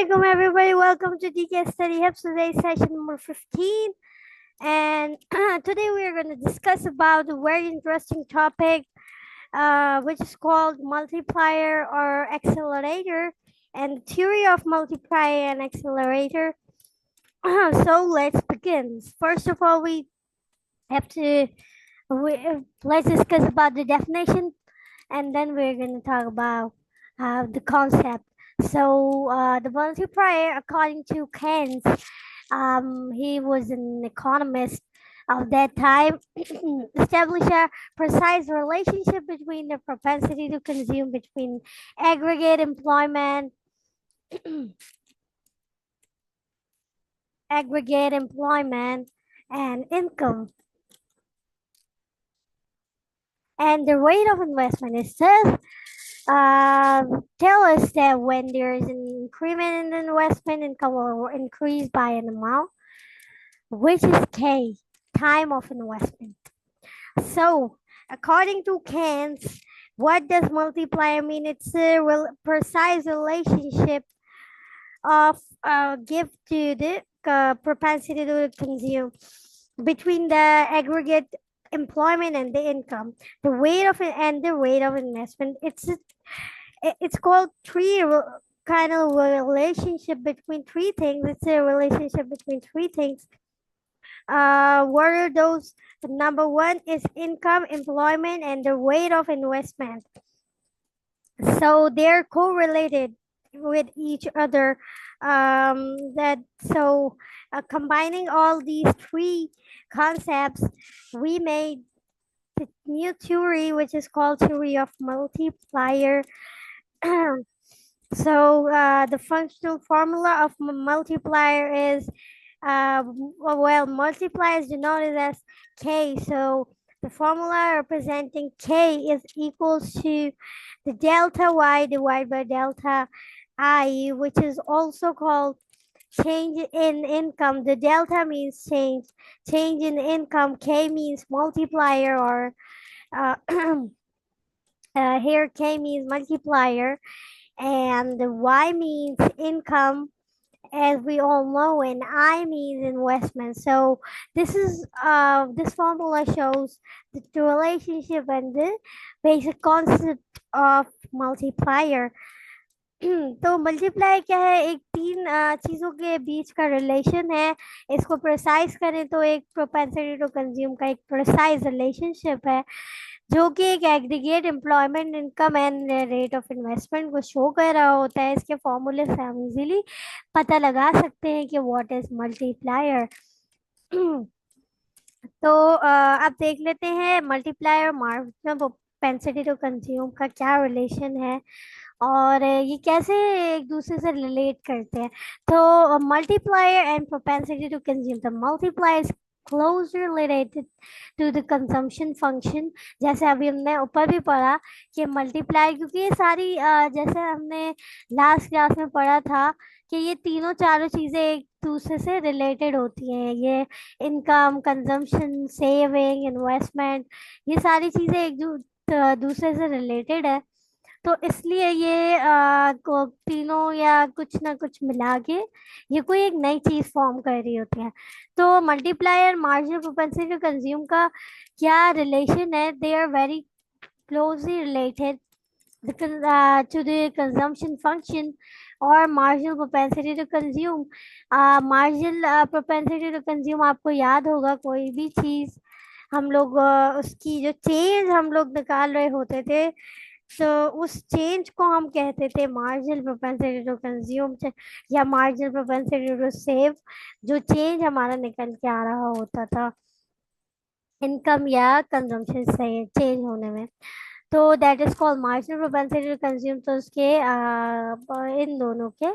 Assalamualaikum everybody. Welcome to DK Study Hubs. Today's session number 15. And today we are going to discuss about a very interesting topic, which is called multiplier or accelerator and the theory of multiplier and accelerator. So let's begin. First of all, we have to let's discuss about the definition, and then we're going to talk about the concept. So the multiplier, according to Keynes, he was an economist of that time, established a precise relationship between the propensity to consume between aggregate employment and income. And the rate of investment itself tell us that when there is an increment in investment, income will increase by an amount, which is K, time of investment. So, according to Keynes, what does multiplier mean? It's a precise relationship of give to the propensity to consume between the aggregate employment and the income, the rate of and the rate of investment. It's called kind of relationship between three things. It's a relationship between three things. What are those? Number one is income, employment, and the rate of investment. So they're correlated with each other. Combining all these three concepts, we made the new theory, which is called theory of multiplier. So the functional formula of multiplier is multiply is denoted as K. So the formula representing K is equals to the delta Y divided by delta I, which is also called change in income. The delta means change in income. K means multiplier, or here K means multiplier, and the Y means income, as we all know, and I means investment. So this formula shows the relationship and the basic concept of multiplier. तो multiply क्या है? एक तीन चीजों के बीच का relation है. इसको प्रिसाइज करें तो एक प्रोपेंसिटी टू कंज्यूम का एक प्रिसाइज रिलेशनशिप है, जो कि एक aggregate employment, income and rate of investment को शो कर रहा होता है. इसके फॉर्मूले से हम इजीली पता लगा सकते हैं कि व्हाट इज मल्टीप्लायर. तो अब देख लेते हैं मल्टीप्लायर और मार्जिनल प्रोपेंसिटी टू कंज्यूम का क्या रिलेशन है और ये कैसे एक दूसरे से रिलेट करते हैं. तो multiplier and propensity to consume, the multiplier closely related to the consumption function. जैसे अभी हमने ऊपर भी पढ़ा कि मल्टीप्लाई, क्योंकि ये सारी जैसे हमने लास्ट क्लास में पढ़ा था कि ये तीनों चारों चीजें एक दूसरे से रिलेटेड होती हैं. ये इनकम, कंजम्पशन, सेविंग, इन्वेस्टमेंट, ये सारी चीजें एक दूसरे से रिलेटेड है. तो इसलिए ये तीनों या कुछ ना कुछ मिला के ये कोई एक नई चीज फॉर्म कर रही होती है. तो multiplier marginal propensity to consume का क्या रिलेशन है? They are very closely related to the consumption function or marginal propensity to consume. Marginal propensity to consume, आपको याद होगा कोई भी चीज हम लोग उसकी जो चेंज हम लोग निकाल रहे होते थे, तो उस चेंज को हम कहते थे मार्जिनल प्रोपेंसिटी टू कंज्यूम या मार्जिनल प्रोपेंसिटी टू सेव. जो चेंज हमारा निकल के आ रहा होता था इनकम या कंजम्पशन से चेंज होने में, तो that is called marginal propensity to consume. तो उसके इन दोनों के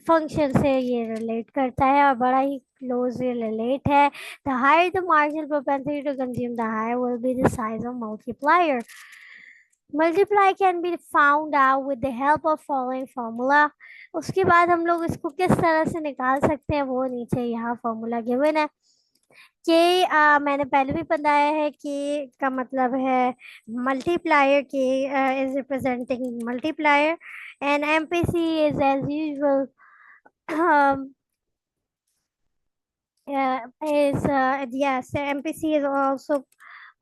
फंक्शन से ये रिलेट करता है और बड़ा ही क्लोजली रिलेट है. The higher the marginal propensity to consume, the higher will be the size of multiplier. Multiply can be found out with the help of following formula. उसके बाद हम लोग इसको किस तरह से निकाल सकते हैं वो नीचे यहाँ फार्मूला गिवन है कि मैंने पहले भी बताया है कि का मतलब है multiplier K is representing multiplier and MPC is as usual um, is yes, MPC is also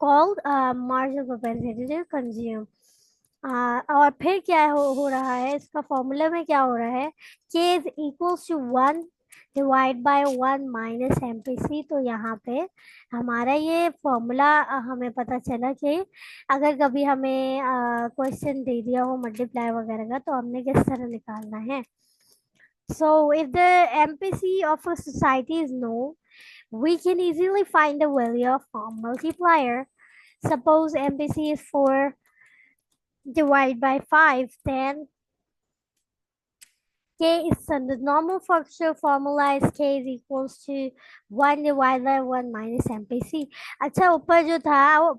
called marginal propensity to consume. और फिर क्या हो रहा है, इसका फॉर्मूला में क्या हो रहा है, k is equals to 1/1 - MPC। तो यहाँ पे हमारा ये फॉर्मूला हमें पता चला कि अगर कभी हमें क्वेश्चन दे दिया हो मल्टीप्लाई वगैरह का, तो हमने किस तरह निकालना है. So if the MPC of a society is known, we can easily find the value of a multiplier. Suppose MPC is 4 divided by 5, then K is the normal functional formula is K is equals to 1 divided by 1 minus MPC. अच्छा, ऊपर जो था वो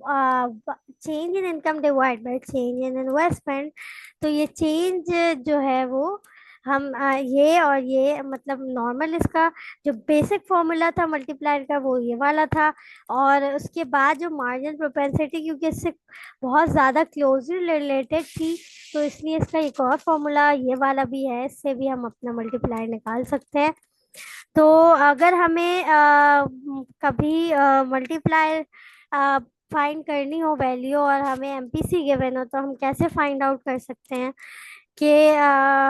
change in income divide by change in investment. तो ये change जो है वो हम ये और ये मतलब नॉर्मल इसका जो बेसिक फॉर्मूला था मल्टीप्लायर का वो ये वाला था. और उसके बाद जो मार्जिन प्रोपेंसिटी, क्योंकि इससे बहुत ज़्यादा क्लोजली रिलेटेड थी, तो इसलिए इसका एक और फॉर्मूला ये वाला भी है, इससे भी हम अपना मल्टीप्लाई निकाल सकते हैं. तो अगर हमें कभी मल्टीप्लाई फाइंड करनी हो वैल्यू और हमें एमपीसी गिवन हो, तो हम कैसे फाइंड आउट कर सकते हैं कि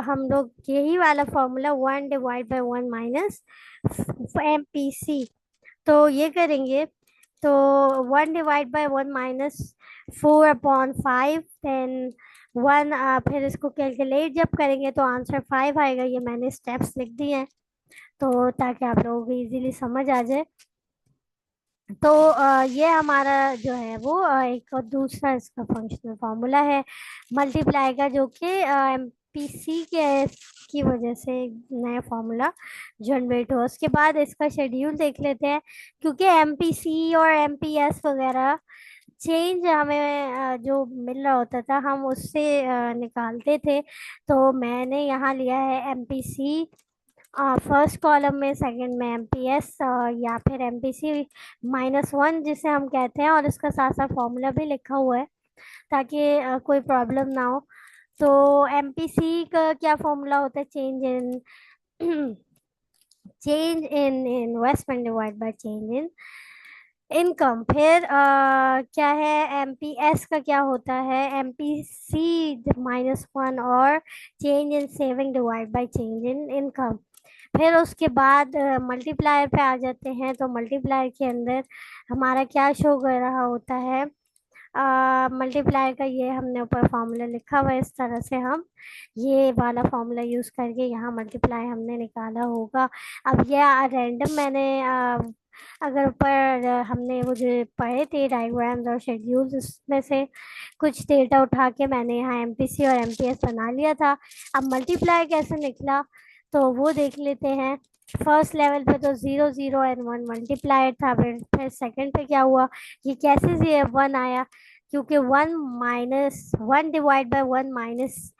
हम लोग यही वाला फॉर्मूला 1/1 - MPC, तो ये करेंगे. तो 1/1 - 4/5, देन 1, फिर इसको कैलकुलेट जब करेंगे तो आंसर 5 आएगा. ये मैंने स्टेप्स लिख दिए हैं तो ताकि आप लोगों को इजीली समझ आ जाए. तो ये हमारा जो है वो एक और दूसरा इसका फंक्शनल फार्मूला है मल्टीप्लाई का, जो कि एमपीसी के की वजह से नया फार्मूला जनरेट हुआ. उसके बाद इसका शेड्यूल देख लेते हैं, क्योंकि एमपीसी और एमपीएस वगैरह चेंज हमें जो मिल रहा होता था हम उससे निकालते थे. तो मैंने यहाँ लिया है एमपीसी फर्स्ट कॉलम में, सेकंड में एमपीएस या फिर एमपीसी -1 जिसे हम कहते हैं, और इसका साथ साथ फॉर्मूला भी लिखा हुआ है ताकि कोई प्रॉब्लम ना हो. तो एमपीसी का क्या फॉर्मूला होता है, change in investment divide by change in income. फिर क्या है, एमपीएस का क्या होता है, एमपीसी -1 और change in saving divide by change in income. फिर उसके बाद मल्टीप्लायर पे आ जाते हैं. तो मल्टीप्लायर के अंदर हमारा क्या शो कर रहा होता है, मल्टीप्लायर का ये हमने ऊपर फॉर्मूला लिखा हुआ है, इस तरह से हम ये वाला फॉर्मूला यूज़ करके यहाँ मल्टीप्लाई हमने निकाला होगा. अब ये रैंडम मैंने अगर ऊपर हमने वो जो पढ़े थे डायग्राम्स और शेड्यूल्स, उसमें से कुछ डेटा उठा के मैंने यहाँ एमपीसी और एमपीएस बना लिया था. अब मल्टीप्लाई कैसे निकला तो वो देख लेते हैं. फर्स्ट लेवल पे तो 0 0 और 1 मल्टीप्लायर था. फिर सेकंड पे क्या हुआ, ये कैसे ये 1 आया, क्योंकि 1 - 1 डिवाइड बाय 1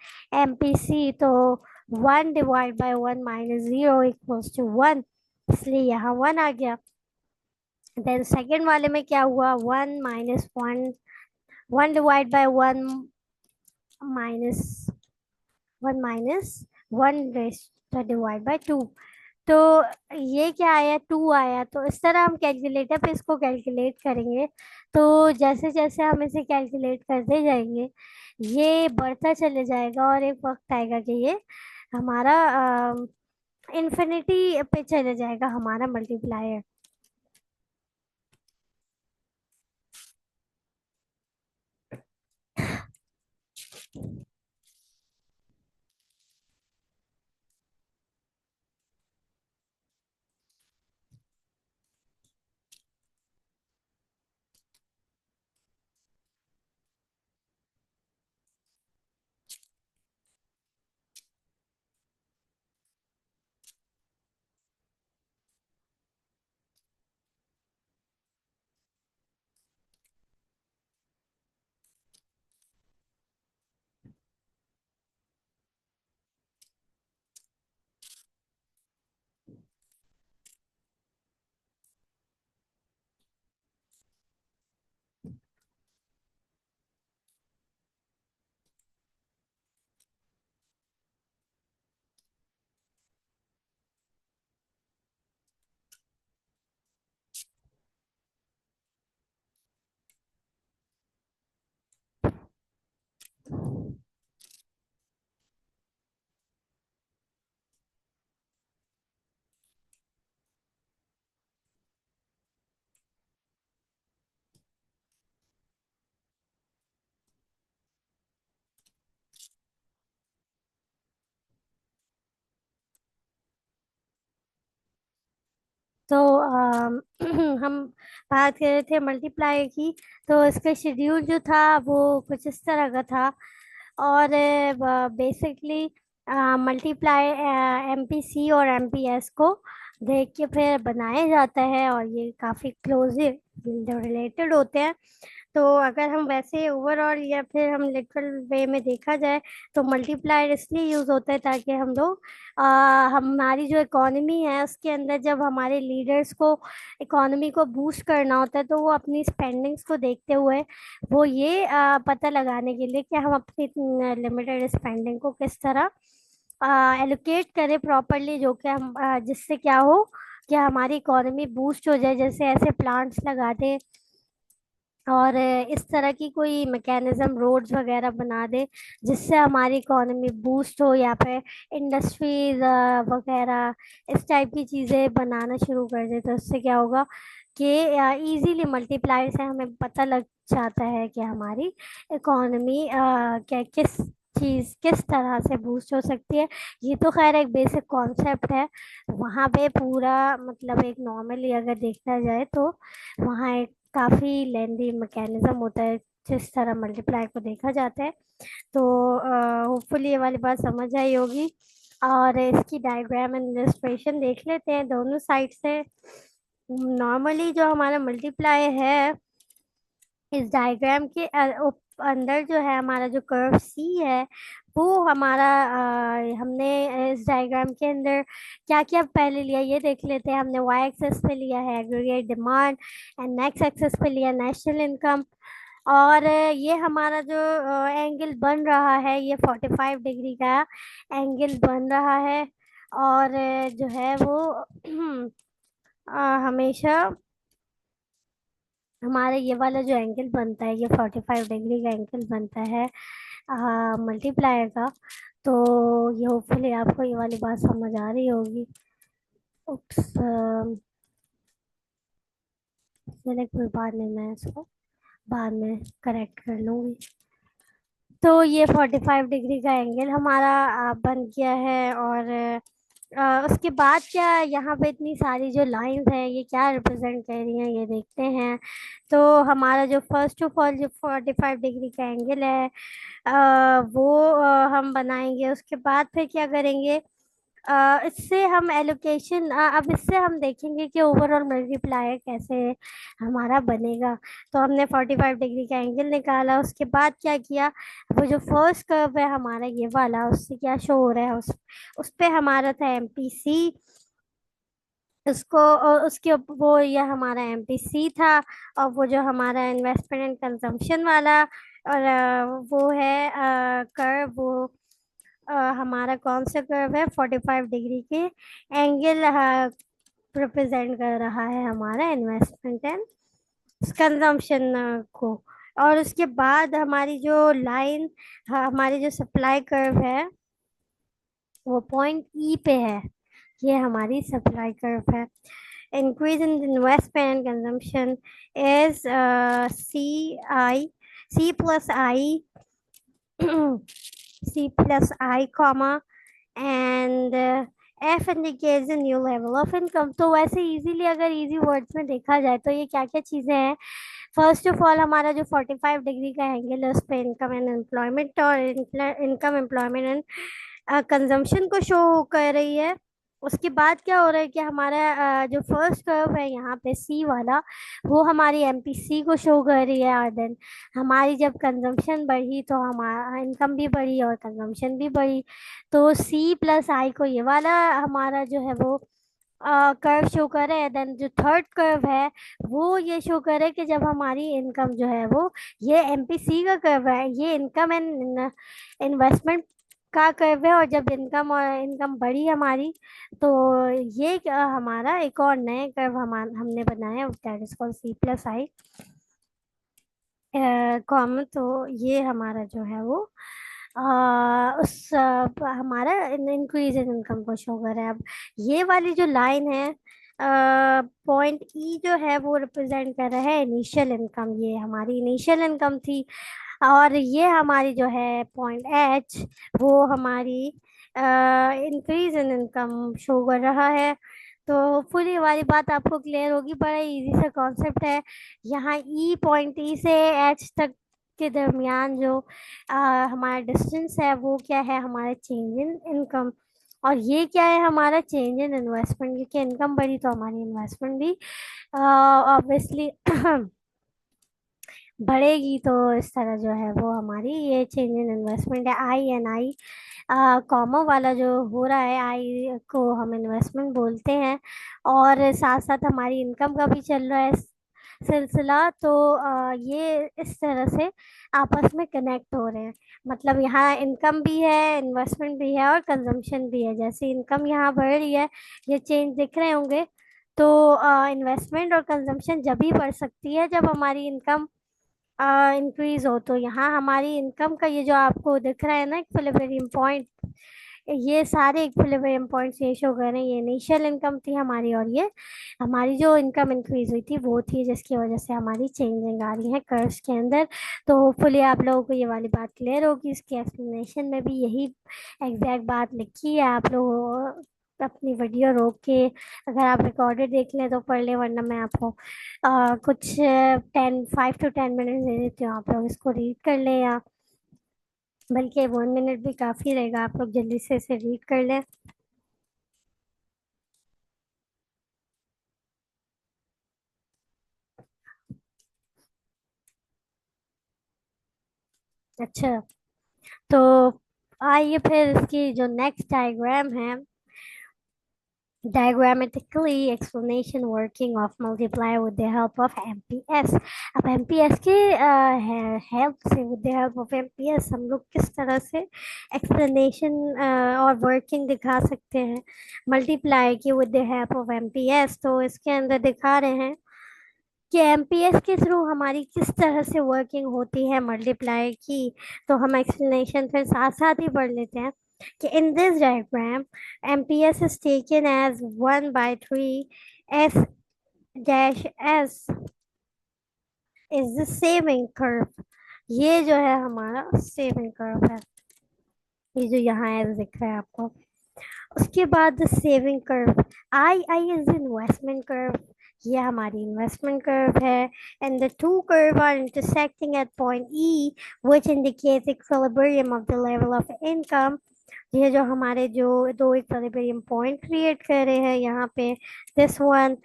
- MPC, तो 1/1 - 0 = 1, इसलिए यहाँ 1 आ गया. देन सेकंड वाले में क्या हुआ, 1 - 1 - 1 - 1 डिवाइड बाय 2. तो ये क्या आया, 2 आया. तो इस तरह हम कैलकुलेटर पे इसको कैलकुलेट करेंगे. तो जैसे जैसे हम इसे कैलकुलेट करते जाएंगे ये बढ़ता चले जाएगा, और एक वक्त आएगा कि ये हमारा इन्फिनिटी पे चले जाएगा हमारा मल्टीप्लायर. तो हम बात कर रहे थे मल्टीप्लाई की। तो इसका शेड्यूल जो था वो कुछ इस तरह का था। और बेसिकली मल्टीप्लाई एमपीसी और एमपीएस को देख के फिर बनाया जाता है, और ये काफ़ी क्लोजली रिलेटेड होते हैं। तो अगर हम वैसे ओवरऑल या फिर हम लिटरल वे में देखा जाए, तो मल्टीप्लायर इसलिए यूज होता है ताकि हम लोग हमारी जो इकोनॉमी है उसके अंदर जब हमारे लीडर्स को इकोनॉमी को बूस्ट करना होता है, तो वो अपनी स्पेंडिंग्स को देखते हुए वो ये पता लगाने के लिए कि हम अपनी लिमिटेड स्पेंडिंग को किस तरह एलोकेट करें प्रॉपरली, जो कि हम जिससे क्या हो कि हमारी इकोनॉमी बूस्ट हो जाए, जैसे ऐसे प्लांट्स लगा दे, और इस तरह की कोई मैकेनिज्म रोड्स वगैरह बना दे जिससे हमारी इकोनॉमी बूस्ट हो, या फिर इंडस्ट्रीज वगैरह इस टाइप की चीज़ें बनाना शुरू कर दे। तो इससे क्या होगा कि इजीली मल्टीप्लाई से हमें पता लग जाता है कि हमारी इकोनॉमी क्या किस चीज़ किस तरह से बूस्ट हो सकती है। ये तो खैर एक बेसिक कॉन्सेप्ट है। वहाँ पे पूरा मतलब एक नॉर्मली अगर देखा जाए तो वहाँ एक काफ़ी लेंदी मैकेनिज्म होता है जिस तरह मल्टीप्लाई को देखा जाता है। तो होपफुली ये वाली बात समझ आई होगी। और इसकी डायग्राम एंड इलस्ट्रेशन देख लेते हैं दोनों साइड से। नॉर्मली जो हमारा मल्टीप्लाई है, इस डायग्राम के अंदर जो है हमारा जो कर्व सी है वो हमारा हमने इस डायग्राम के अंदर क्या क्या पहले लिया ये देख लेते हैं। हमने वाई एक्सेस पे लिया है aggregate demand, and next axis पे लिया नेशनल इनकम। और ये हमारा जो एंगल बन रहा है ये 45 डिग्री का एंगल बन रहा है। और जो है वो हमेशा हमारा ये वाला जो एंगल बनता है ये 45 डिग्री का एंगल बनता है मल्टीप्लायर का। तो ये होपफुली आपको ये वाली बात समझ आ रही होगी। उप्स, चलिए कोई बात नहीं, मैं इसको बाद में करेक्ट कर लूँगी। तो ये 45 डिग्री का एंगल हमारा बन गया है। और उसके बाद क्या यहाँ पे इतनी सारी जो लाइंस हैं ये क्या रिप्रेजेंट कर रही हैं ये देखते हैं। तो हमारा जो फर्स्ट ऑफ ऑल जो 45 डिग्री का एंगल है वो हम बनाएंगे। उसके बाद फिर क्या करेंगे, इससे हम एलोकेशन अब इससे हम देखेंगे कि ओवरऑल मल्टीप्लायर कैसे हमारा बनेगा। तो हमने 45 डिग्री का एंगल निकाला, उसके बाद क्या किया, वो जो फर्स्ट कर्व है हमारा ये वाला उससे क्या शो हो रहा है, उस पे हमारा था एमपीसी। उसको उसके वो ये हमारा एमपीसी था। और वो जो हमारा इन्वेस्टमेंट एंड कंजम्पशन वाला और वो है कर्व, वो हमारा कौन सा कर्व है 45 डिग्री के एंगल रिप्रेजेंट कर रहा है हमारा इन्वेस्टमेंट एंड कंजम्पशन को। और उसके बाद हमारी जो लाइन हमारी जो सप्लाई कर्व है वो पॉइंट ई पे है। ये हमारी सप्लाई कर्व है। Increase in investment consumption is C plus I C plus I comma and F indicates a new level of income. तो वैसे इजीली अगर इजी वर्ड्स में देखा जाए तो ये क्या क्या चीज़ें हैं। फर्स्ट ऑफ ऑल हमारा जो 45 डिग्री का एंगल है उस पर इनकम एंड एम्प्लॉयमेंट और इनकम एम्प्लॉयमेंट एंड कंजम्पशन को शो कर रही है। उसके बाद क्या हो रहा है कि हमारा जो फर्स्ट कर्व है यहाँ पे सी वाला वो हमारी एमपीसी को शो कर रही है। और देन हमारी जब कंजम्पशन बढ़ी तो हमारा इनकम भी बढ़ी और कंजम्पशन भी बढ़ी। तो सी प्लस आई को ये वाला हमारा जो है वो कर्व शो करे। देन जो थर्ड कर्व है वो ये शो करे कि जब हमारी इनकम जो है वो, ये एमपीसी का कर्व है, ये इनकम एंड इन्वेस्टमेंट का कर्व है। और जब इनकम और इनकम बढ़ी हमारी तो ये हमारा एक और नए कर्व हमने बनाया that is called C plus I common. तो ये हमारा जो है वो हमारा इंक्रीज इन इनकम को शो कर रहा है। अब ये वाली जो लाइन है पॉइंट ई जो है वो रिप्रेजेंट कर रहा है इनिशियल इनकम। ये हमारी इनिशियल इनकम थी। और ये हमारी जो है पॉइंट एच वो हमारी इंक्रीज इन इनकम शो कर रहा है। तो होपफुली हमारी बात आपको क्लियर होगी। बड़ा इजी सा कॉन्सेप्ट है। यहाँ ई पॉइंट ई से एच तक के दरमियान जो हमारा डिस्टेंस है वो क्या है, हमारा चेंज इन इनकम। और ये क्या है, हमारा चेंज इन इन्वेस्टमेंट, क्योंकि इनकम बढ़ी तो हमारी इन्वेस्टमेंट भी ऑब्वियसली बढ़ेगी। तो इस तरह जो है वो हमारी ये चेंज इन इन्वेस्टमेंट है। आई एन आई कॉमा वाला जो हो रहा है, आई को हम इन्वेस्टमेंट बोलते हैं। और साथ साथ हमारी इनकम का भी चल रहा है सिलसिला। तो ये इस तरह से आपस में कनेक्ट हो रहे हैं। मतलब यहाँ इनकम भी है, इन्वेस्टमेंट भी है और कंजम्पशन भी है। जैसे इनकम यहाँ बढ़ रही है, ये चेंज दिख रहे होंगे। तो इन्वेस्टमेंट और कंजम्पशन जब भी बढ़ सकती है जब हमारी इनकम इंक्रीज हो। तो यहाँ हमारी इनकम का ये जो आपको दिख रहा है ना इक्विलिब्रियम पॉइंट, ये सारे इक्विलिब्रियम पॉइंट्स ये शो कर रहे हैं। ये इनिशियल इनकम थी हमारी, और ये हमारी जो इनकम इंक्रीज हुई थी वो थी, जिसकी वजह से हमारी चेंजिंग आ रही है कर्व्स के अंदर। तो होपफुली आप लोगों को ये वाली बात क्लियर होगी। इसकी एक्सप्लेनेशन में भी यही एग्जैक्ट बात लिखी है। आप लोग अपनी वीडियो रोक के अगर आप रिकॉर्डेड देख लें तो पढ़ लें, वरना मैं आपको कुछ 5 to 10 मिनट दे देती हूँ। आप लोग इसको रीड कर लें, या बल्कि 1 मिनट भी काफ़ी रहेगा, आप लोग जल्दी से इसे रीड कर लें। अच्छा, तो आइए फिर इसकी जो नेक्स्ट डायग्राम है, diagrammatically explanation working of multiplier with the help of MPS। अब MPS के हेल्प से, with the help of MPS, हम लोग किस तरह से एक्सप्लेनेशन और वर्किंग दिखा सकते हैं मल्टीप्लाई की with the help of MPS। तो इसके अंदर दिखा रहे हैं कि एमपीएस के थ्रू हमारी किस तरह से वर्किंग होती है मल्टीप्लाई की। तो हम एक्सप्लेनेशन फिर साथ साथ ही पढ़ लेते हैं कि in this diagram MPS is taken as 1/3 S dash S is the saving curve. ये जो है हमारा सेविंग कर्व है, ये जो यहाँ एस दिख रहा है आपको। उसके बाद saving curve, I I is investment curve, ये हमारी इन्वेस्टमेंट कर्व है। And the two curve are intersecting at point E which indicates equilibrium of the level of income. ये जो हमारे जो दो इक्विलिब्रियम पॉइंट क्रिएट कर रहे हैं यहाँ पे, दिस वन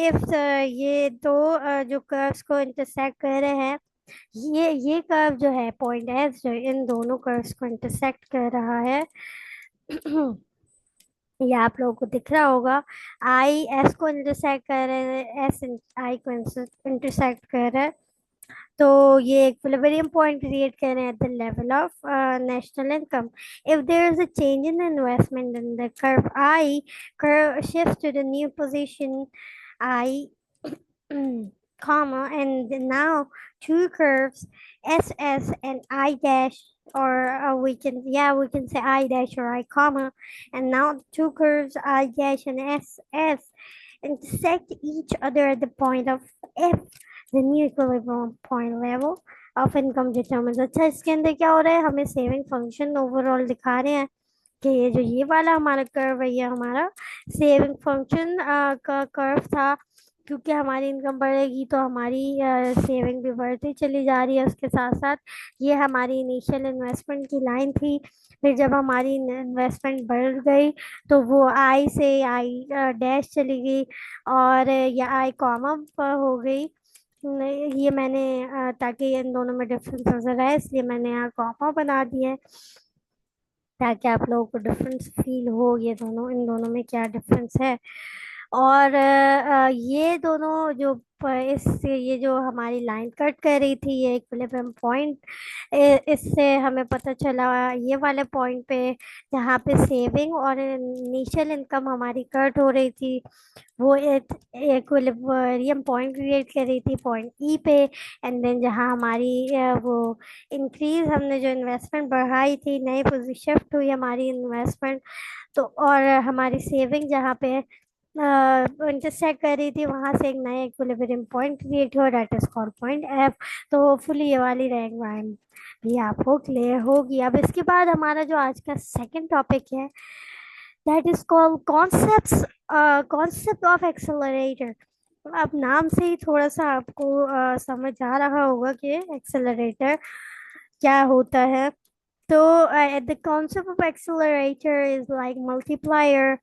इफ ये दो जो कर्व्स को इंटरसेक्ट कर रहे हैं, ये कर्व जो है पॉइंट एस जो इन दोनों कर्व्स को इंटरसेक्ट कर रहा है ये आप लोगों को दिख रहा होगा। आई एस को इंटरसेक्ट कर रहे हैं, एस आई को इंटरसेक्ट कर रहा है। तो ये इक्विलिब्रियम पॉइंट क्रिएट कर रहे हैं at the level of national income. If there is a change in investment in the curve I, curve shift to the new position I, comma, and now two curves SS and I dash, or we can say I dash or I comma, and now two curves I dash and SS intersect each other at the point of F, the new equilibrium point level of income determines। अच्छा, इसके अंदर क्या हो रहा है, हमें saving function overall दिखा रहे हैं कि ये जो ये वाला हमारा कर्व है ये हमारा सेविंग फंक्शन का कर्व था। क्योंकि हमारी इनकम बढ़ेगी तो हमारी सेविंग भी बढ़ती चली जा रही है। उसके साथ साथ ये हमारी इनिशियल इन्वेस्टमेंट की लाइन थी। फिर जब हमारी इन्वेस्टमेंट बढ़ गई तो वो आई से आई डैश चली गई, और ये आई कॉमा हो गई। ये मैंने ताकि इन दोनों में डिफरेंस नजर आए इसलिए मैंने यहाँ कॉमा बना दिया है, ताकि आप लोगों को डिफरेंस फील हो ये दोनों, इन दोनों में क्या डिफरेंस है। और ये दोनों जो इससे ये जो हमारी लाइन कट कर रही थी ये इक्विलिब्रियम पॉइंट, इससे हमें पता चला ये वाले पॉइंट पे जहाँ पे सेविंग और इनिशियल इनकम हमारी कट हो रही थी, वो एक इक्विलिब्रियम पॉइंट क्रिएट कर रही थी पॉइंट ई पे। एंड देन जहाँ हमारी वो इंक्रीज, हमने जो इन्वेस्टमेंट बढ़ाई थी, नई पोजीशन शिफ्ट हुई हमारी इन्वेस्टमेंट, तो और हमारी सेविंग जहाँ पे इंटरसेक्ट कर रही थी वहां से एक नया इक्विलिब्रियम पॉइंट क्रिएट हुआ, that is called point F. तो होपफुली ये वाली डायग्राम भी आपको क्लियर होगी। अब इसके बाद हमारा जो आज का सेकंड टॉपिक है that is called concepts, concept of accelerator. अब नाम से ही थोड़ा सा आपको समझ आ रहा होगा कि एक्सेलरेटर क्या होता है। तो the concept of accelerator is like multiplier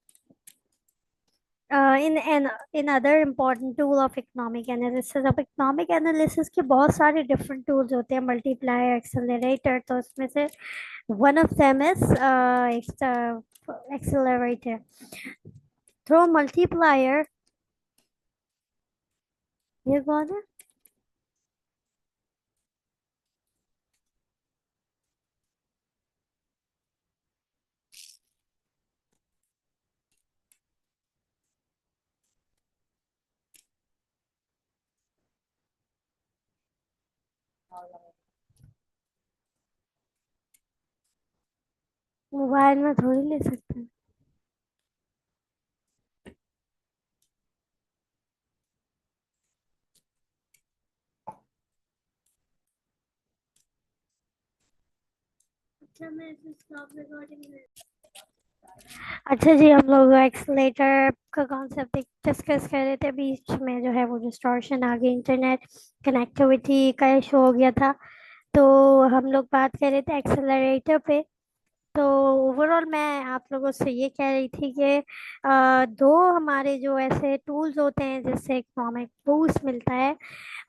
in other important tool of economic analysis। अब economic analysis के बहुत सारे different tools होते हैं, multiplier, accelerator, तो उसमें से one of them is accelerator। through multiplier, ये कौन है? मोबाइल में थोड़ी ले सकते हैं। अच्छा, मैं इसे स्टॉप रिकॉर्डिंग। अच्छा जी, हम लोग एक्सलेटर का कॉन्सेप्ट डिस्कस कर रहे थे, बीच में जो है वो डिस्टॉर्शन आ गई, इंटरनेट कनेक्टिविटी का इशू हो गया था। तो हम लोग बात कर रहे थे एक्सेलरेटर पे। तो ओवरऑल मैं आप लोगों से ये कह रही थी कि दो हमारे जो ऐसे टूल्स होते हैं जिससे इकोनॉमिक बूस्ट मिलता है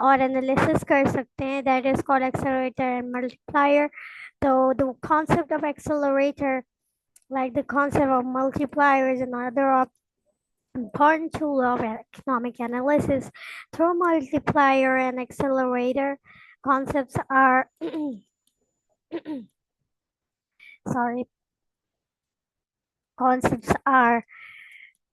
और एनालिसिस कर सकते हैं, that is called accelerator and multiplier. तो the concept of accelerator, like the concept of multiplier, is another important tool of economic analysis. Through multiplier and accelerator, concepts are sorry, concepts are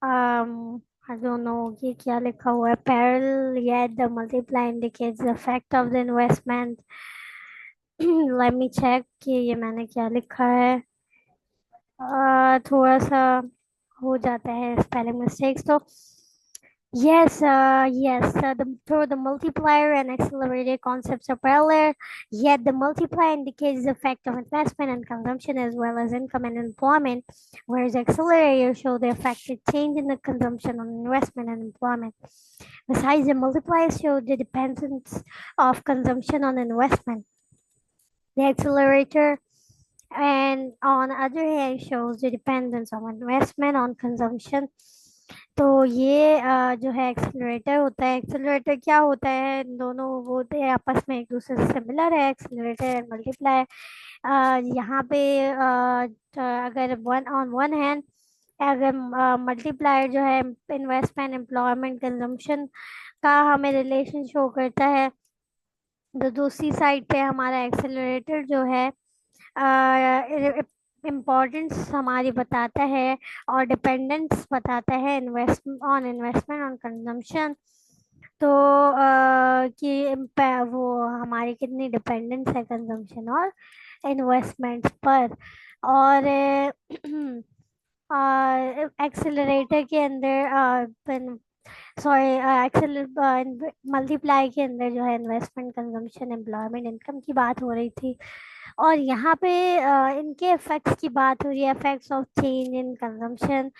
I don't know ये क्या लिखा हुआ है, parallel, yet the multiply indicates the effect of the investment। let me check कि ये मैंने क्या लिखा है। थोड़ा सा हो जाता है स्पेलिंग मिस्टेक्स तो। Through the multiplier and accelerator concepts are parallel, yet the multiplier indicates the effect of investment and consumption as well as income and employment, whereas accelerator show the effect of change in the consumption on investment and employment. Besides, the multiplier show the dependence of consumption on investment. The accelerator and on the other hand shows the dependence of investment on consumption। तो ये जो है accelerator होता है। Accelerator क्या होता है, इन दोनों वो होते हैं आपस में एक दूसरे से सिमिलर है, एक्सेलरेटर एंड मल्टीप्लाई। यहाँ पे अगर वन ऑन वन हैंड, अगर मल्टीप्लायर जो है इन्वेस्टमेंट, एम्प्लॉयमेंट, कंजम्पशन का हमें रिलेशन शो करता है, तो दूसरी साइड पे हमारा एक्सेलरेटर जो है इम्पोर्टेंस हमारी बताता है और डिपेंडेंस बताता है इन्वेस्टमेंट ऑन कंजम्पशन। तो वो हमारी कितनी डिपेंडेंस है कंजम्पशन और इन्वेस्टमेंट पर। और एक्सेलरेटर के अंदर सॉरी मल्टीप्लाई के अंदर जो है इन्वेस्टमेंट, कंजम्पशन, एम्प्लॉयमेंट, इनकम की बात हो रही थी। और यहाँ पे इनके इफेक्ट्स की बात हो रही है, effects of change in consumption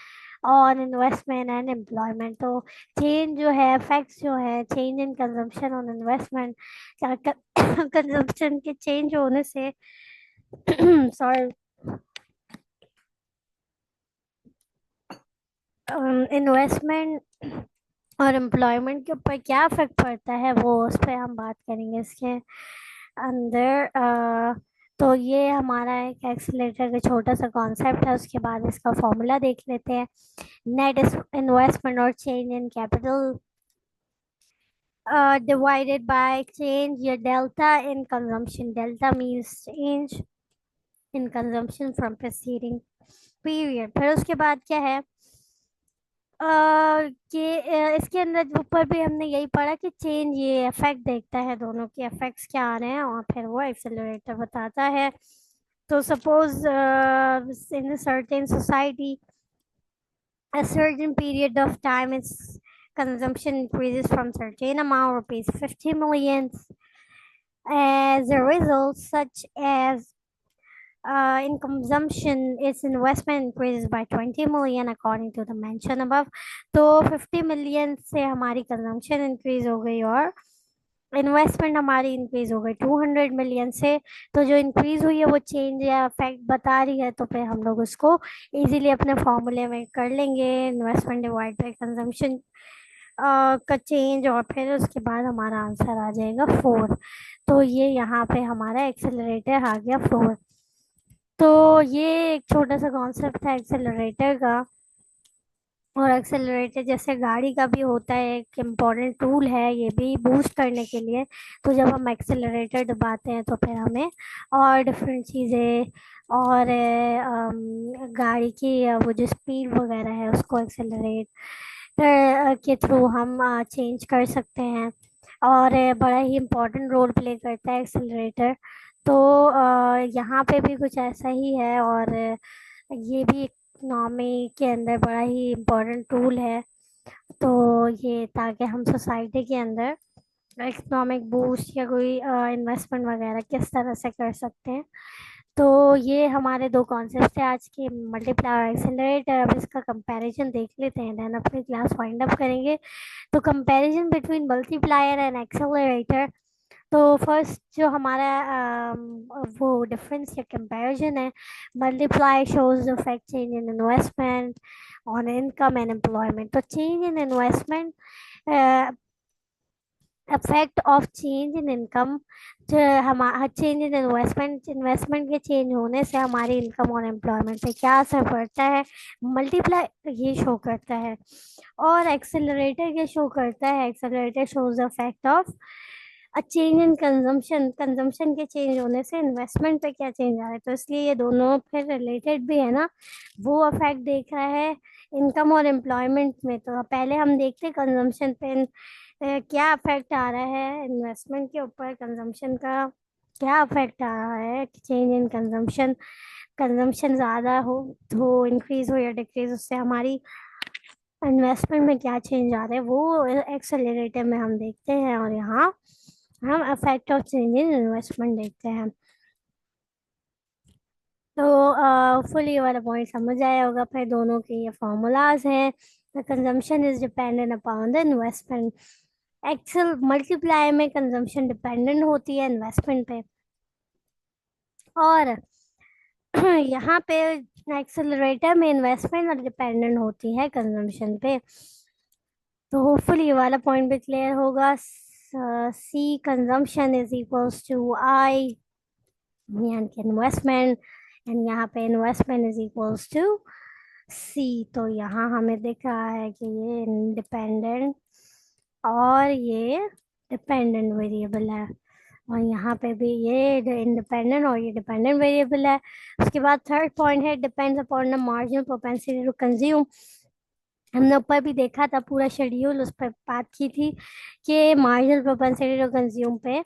on investment and employment. तो चेंज जो है, इफेक्ट्स जो है, change in consumption on investment, consumption के चेंज होने से सॉरी, इन्वेस्टमेंट और एम्प्लॉयमेंट के ऊपर क्या इफेक्ट पड़ता है, वो उस पर हम बात करेंगे इसके अंदर। तो ये हमारा एक एक्सीलरेटर का छोटा सा कॉन्सेप्ट है। उसके बाद इसका फॉर्मूला देख लेते हैं। नेट इन्वेस्टमेंट और change in capital divided by change या delta in consumption। Delta means change in consumption from preceding period। फिर उसके बाद क्या है कि इसके अंदर ऊपर भी हमने यही पढ़ा कि चेंज ये इफेक्ट देखता है, दोनों के इफेक्ट्स क्या आ रहे हैं और फिर वो एक्सेलरेटर बताता है। तो suppose in certain society a certain period of time its consumption increases from certain amount rupees 50 million as a result, such as In consumption, its investment increases by 20 million according to the mention above. तो 50 million से हमारी consumption increase हो गई और investment हमारी increase हो गई 200 million से। तो जो इंक्रीज हुई है वो चेंज या इफेक्ट बता रही है, तो फिर हम लोग उसको इजीली अपने फॉर्मूले में कर लेंगे, इन्वेस्टमेंट डिवाइड बाय कंजम्पशन का चेंज, और फिर उसके बाद हमारा आंसर आ जाएगा 4। तो ये यहाँ पे हमारा एक्सेलरेटर आ गया 4। तो ये एक छोटा सा कॉन्सेप्ट था एक्सेलरेटर का। और एक्सेलरेटर जैसे गाड़ी का भी होता है, एक इम्पॉर्टेंट टूल है ये भी बूस्ट करने के लिए। तो जब हम एक्सेलरेटर दबाते हैं तो फिर हमें और डिफरेंट चीज़ें और गाड़ी की वो जो स्पीड वगैरह है उसको एक्सेलरेटर के थ्रू हम चेंज कर सकते हैं। और बड़ा ही इम्पोर्टेंट रोल प्ले करता है एक्सेलरेटर। तो यहाँ पे भी कुछ ऐसा ही है, और ये भी इकोनॉमी के अंदर बड़ा ही इम्पोर्टेंट टूल है। तो ये ताकि हम सोसाइटी के अंदर इकोनॉमिक बूस्ट या कोई इन्वेस्टमेंट वगैरह किस तरह से कर सकते हैं। तो ये हमारे दो कॉन्सेप्ट है आज के, मल्टीप्लाई और एक्सेलरेटर। अब इसका कंपैरिजन देख लेते हैं, देन अपनी क्लास वाइंड अप करेंगे। तो comparison between multiplier and accelerator. तो फर्स्ट जो हमारा वो डिफरेंस या कंपैरिजन है, multiply shows the fact change in investment on income and employment. तो change in investment, effect of change in income, जो हमारा चेंज इन इन्वेस्टमेंट, इन्वेस्टमेंट के चेंज होने से हमारी इनकम और एम्प्लॉयमेंट पे क्या असर पड़ता है, मल्टीप्लाई ये शो करता है। और एक्सेलरेटर ये शो करता है, accelerator shows the fact of a change in consumption, consumption के चेंज होने से इन्वेस्टमेंट पे क्या चेंज आ रहा है। तो इसलिए ये दोनों फिर रिलेटेड भी है ना, वो अफेक्ट देख रहा है इनकम और एम्प्लॉयमेंट में। तो पहले हम देखते हैं कंजम्पशन पे क्या अफेक्ट आ रहा है, इन्वेस्टमेंट के ऊपर कंजम्पशन का क्या अफेक्ट आ रहा है, चेंज इन कंजम्पशन, कंजम्पशन ज़्यादा हो इंक्रीज हो या डिक्रीज, उससे हमारी इन्वेस्टमेंट में क्या चेंज आ रहा है वो एक्सेलरेटर में हम देखते हैं। और यहाँ हम effect of change in investment देखते हैं। तो फुल ये वाला पॉइंट समझ आया होगा। फिर दोनों के ये फॉर्मूलाज हैं। The consumption is dependent upon the investment. एक्सेल मल्टीप्लाई में कंजम्पशन डिपेंडेंट होती है इन्वेस्टमेंट पे, और यहाँ पे एक्सेलरेटर में इन्वेस्टमेंट डिपेंडेंट होती है कंजम्पशन पे। तो होपफुली ये वाला पॉइंट भी क्लियर होगा। सी कंजम्पशन इज इक्वल्स टू आई यानी कि इन्वेस्टमेंट, एंड यहाँ पे इन्वेस्टमेंट इज इक्वल्स टू सी। तो यहाँ हमें दिख रहा है कि ये इंडिपेंडेंट और ये डिपेंडेंट वेरिएबल है, और यहाँ पे भी ये इंडिपेंडेंट और ये डिपेंडेंट वेरिएबल है। उसके बाद थर्ड पॉइंट है depends upon the marginal propensity to consume. हमने ऊपर भी देखा था, पूरा शेड्यूल उस पर बात की थी कि मार्जिनल प्रोपेंसिटी टू कंज्यूम पे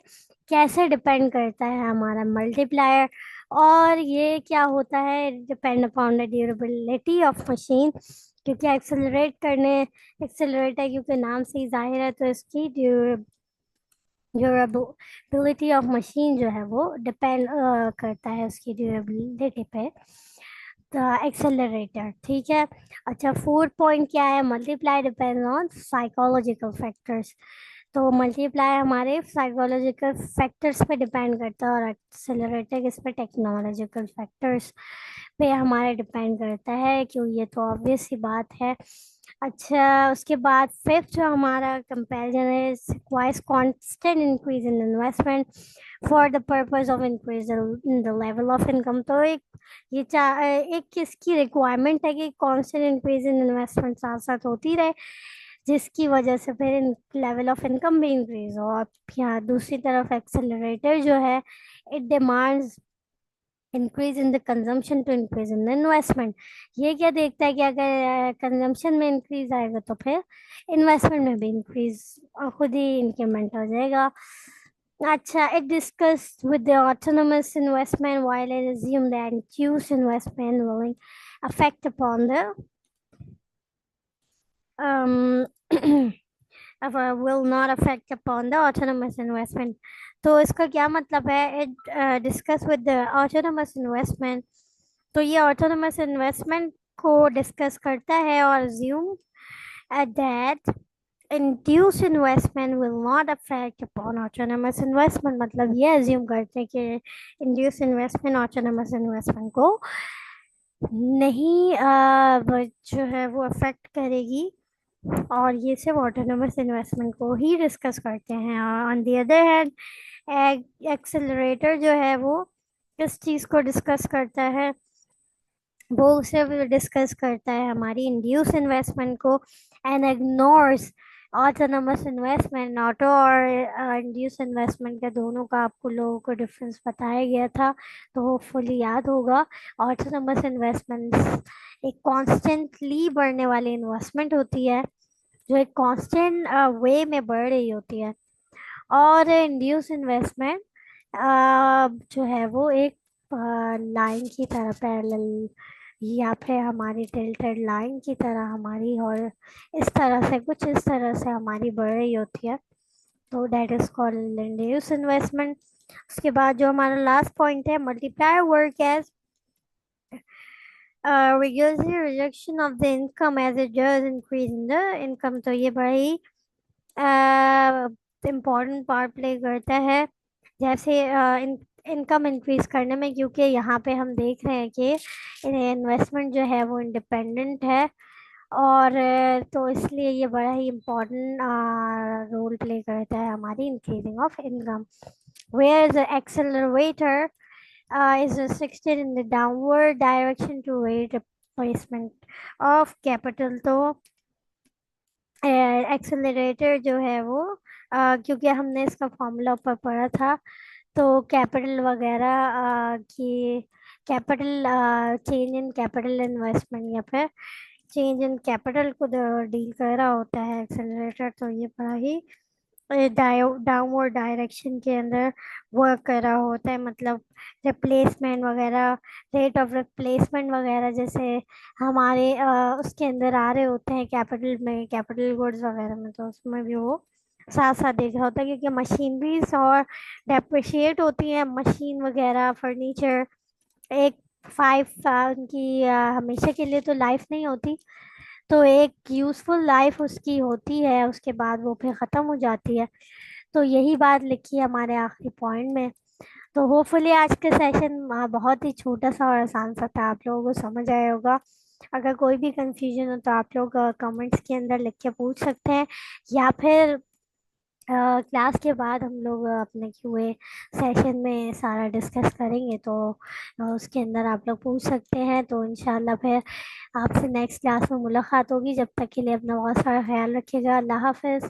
कैसे डिपेंड करता है हमारा मल्टीप्लायर। और ये क्या होता है, depend upon the durability of machine, क्योंकि एक्सेलरेटर क्योंकि नाम से ही जाहिर है, तो इसकी ड्यूरेबिलिटी ऑफ मशीन जो है वो डिपेंड करता है उसकी ड्यूरेबिलिटी पे। एक्सेलरेटर ठीक है। अच्छा, फोर्थ पॉइंट क्या है, multiply depend on psychological factors. तो मल्टीप्लाई हमारे साइकोलॉजिकल फैक्टर्स पे डिपेंड करता है, और एक्सेलरेटर किस पे, टेक्नोलॉजिकल फैक्टर्स पे हमारे डिपेंड करता है, क्यों ये तो ऑब्वियस सी बात है। अच्छा, उसके बाद फिफ्थ जो हमारा कंपैरिजन है, requires constant increase in investment for the purpose of increase in the level of income. तो एक किसकी रिक्वायरमेंट है कि कांस्टेंट इंक्रीज इन इन्वेस्टमेंट साथ साथ होती रहे, जिसकी वजह से फिर लेवल ऑफ इनकम भी इंक्रीज हो। और यहाँ दूसरी तरफ एक्सेलरेटर जो है, it demands increase in the consumption to increase in the investment. ये क्या देखता है कि अगर कंजम्पशन में इंक्रीज आएगा तो फिर इन्वेस्टमेंट में भी इंक्रीज खुद ही इंक्रीमेंट हो जाएगा। अच्छा, it discussed with the autonomous investment while it assumed that induced investment will affect upon the um will not affect upon the autonomous investment। तो इसका क्या मतलब है, it discuss with autonomous investment. तो ये ऑटोनमस इन्वेस्टमेंट को discuss करता है और assume that induced investment will not affect upon autonomous investment। मतलब ये अज्यूम करते हैं कि induced investment autonomous investment को नहीं जो है वो अफेक्ट करेगी, और ये सिर्फ ऑटोनमस इन्वेस्टमेंट को ही डिस्कस करते हैं। On the other hand accelerator जो है वो किस चीज़ को डिस्कस करता है, वो सिर्फ डिस्कस करता है हमारी इंड्यूस इन्वेस्टमेंट को, and ignores autonomous investment. Auto और इंड्यूस इन्वेस्टमेंट के दोनों का आपको लोगों को डिफरेंस बताया गया था, तो होपफुली याद होगा। ऑटोनमस इन्वेस्टमेंट्स एक कॉन्स्टेंटली बढ़ने वाली इन्वेस्टमेंट होती है, जो एक कांस्टेंट वे में बढ़ रही होती है। और इंड्यूस इन्वेस्टमेंट जो है वो एक लाइन की तरह पैरेलल, या फिर हमारी टिल्टेड लाइन की तरह हमारी, और इस तरह से कुछ इस तरह से हमारी बढ़ रही होती है। तो that is called induce investment. उसके बाद जो हमारा लास्ट पॉइंट है, multiplier work as reducing reduction of the income as it does increase in the income। तो ये बड़ा ही इम्पोर्टेंट पार्ट प्ले करता है, जैसे इनकम इंक्रीज करने में, क्योंकि यहाँ पे हम देख रहे हैं कि इन्वेस्टमेंट जो है वो इंडिपेंडेंट है, और तो इसलिए ये बड़ा ही इम्पोर्टेंट रोल प्ले करता है हमारी increasing of income. Where the accelerator is restricted in the downward direction to rate replacement of capital। तो एक्सेलरेटर जो है वो क्योंकि हमने इसका फॉर्मूला ऊपर पढ़ा था, तो कैपिटल वगैरह की capital change in capital investment या फिर चेंज इन कैपिटल को डील कर रहा होता है एक्सेलरेटर। तो ये बड़ा ही डाउनवर्ड डायरेक्शन के अंदर वर्क कर रहा होता है, मतलब रिप्लेसमेंट वगैरह, रेट ऑफ रिप्लेसमेंट वगैरह जैसे हमारे उसके अंदर आ रहे होते हैं कैपिटल में, कैपिटल गुड्स वगैरह में, तो उसमें भी वो साथ साथ देख रहा होता है, क्योंकि मशीनरीज और डेप्रिशिएट होती है मशीन वगैरह, फर्नीचर। एक उनकी हमेशा के लिए तो लाइफ नहीं होती, तो एक यूजफुल लाइफ उसकी होती है, उसके बाद वो फिर ख़त्म हो जाती है। तो यही बात लिखी है हमारे आखिरी पॉइंट में। तो होपफुली आज के सेशन बहुत ही छोटा सा और आसान सा था, आप लोगों को समझ आया होगा। अगर कोई भी कंफ्यूजन हो तो आप लोग कमेंट्स के अंदर लिख के पूछ सकते हैं, या फिर क्लास के बाद हम लोग अपने क्यूए सेशन में सारा डिस्कस करेंगे, तो उसके अंदर आप लोग पूछ सकते हैं। तो इंशाल्लाह फिर आपसे नेक्स्ट क्लास में मुलाकात होगी। जब तक के लिए अपना बहुत सारा ख्याल रखिएगा। अल्लाह हाफिज़।